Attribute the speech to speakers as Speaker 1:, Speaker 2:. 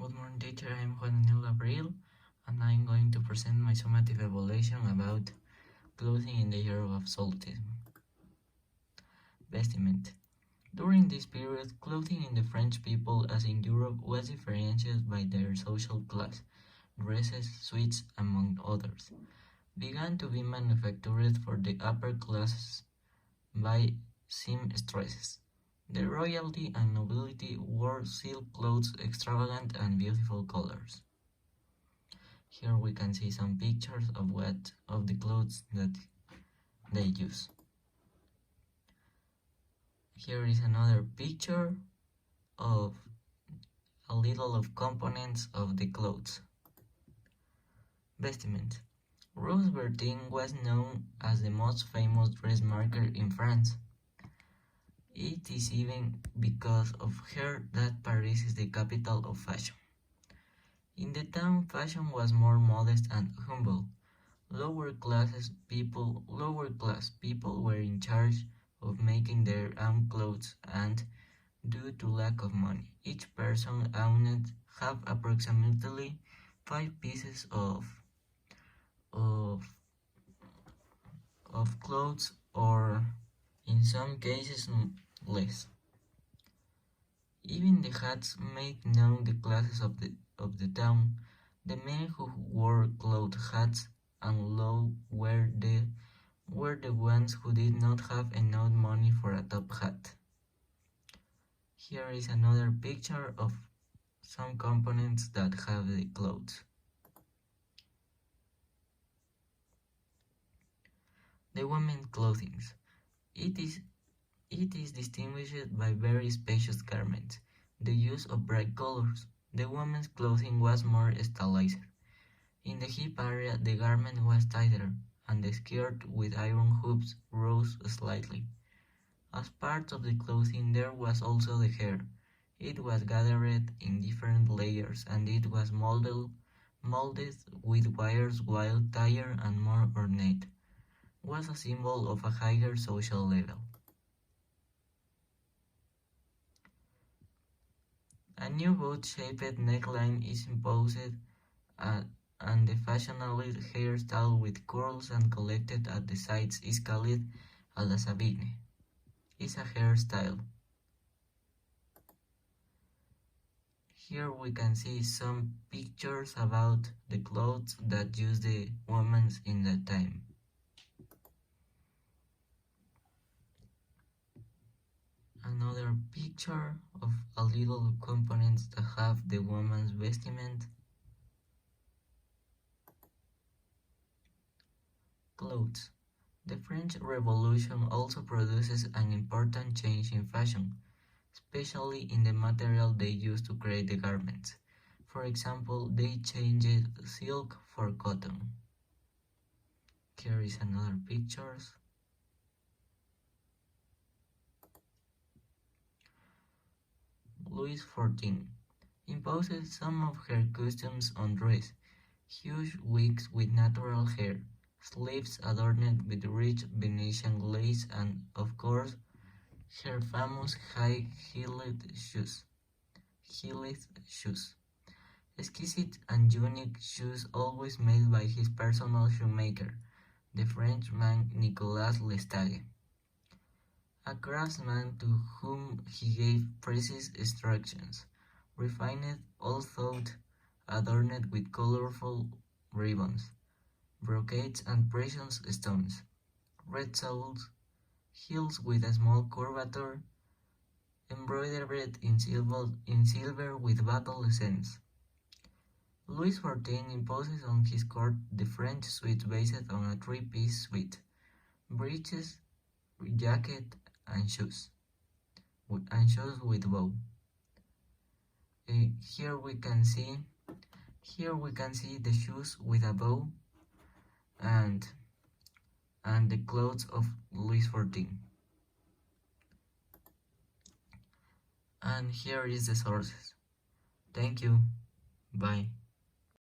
Speaker 1: Good morning, teacher. I'm Juan Abril, and I'm going to present my summative evaluation about clothing in the year of Solstice. Vestment. During this period, clothing in the French people, as in Europe, was differentiated by their social class. Dresses, suits, among others, began to be manufactured for the upper classes by seamstresses. The royalty and nobility wore silk clothes, extravagant and beautiful colors. Here we can see some pictures of the clothes that they use. Here is another picture of a little of components of the clothes. Vestment. Rose Bertin was known as the most famous dressmaker in France. It is even because of her that Paris is the capital of fashion. In the town, fashion was more modest and humble. Lower class people were in charge of making their own clothes, and due to lack of money, each person owned have approximately 5 pieces of clothes, or in some cases less. Even the hats made known the classes of the town. The men who wore cloth hats and low were the ones who did not have enough money for a top hat. Here is another picture of some components that have the clothes. The women's clothing. It is distinguished by very spacious garments, the use of bright colors. The women's clothing was more stylized. In the hip area the garment was tighter, and the skirt with iron hoops rose slightly. As part of the clothing there was also the hair. It was gathered in different layers, and it was molded with wires while tighter and more ornate. Was a symbol of a higher social level. A new boat-shaped neckline is imposed, and the fashionable hairstyle with curls and collected at the sides is called a la Sabine. Is a hairstyle. Here we can see some pictures about the clothes that used the women in that time. Another picture of a little components that have the woman's vestment. Clothes. The French Revolution also produces an important change in fashion, especially in the material they use to create the garments. For example, they changed silk for cotton. Here is another pictures. Louis XIV imposed some of her customs on dress: huge wigs with natural hair, sleeves adorned with rich Venetian lace, and, of course, her famous high-heeled shoes. Exquisite and unique shoes always made by his personal shoemaker, the Frenchman Nicolas Lestage, a craftsman to whom he gave precise instructions, refined, although adorned with colorful ribbons, brocades and precious stones, red soles, heels with a small curvature, embroidered in silver with battle essence. Louis XIV imposes on his court the French suite based on a three-piece suite: breeches, jacket, and shoes with bow. Here we can see the shoes with a bow, and the clothes of Louis XIV. And here is the sources. Thank you. Bye.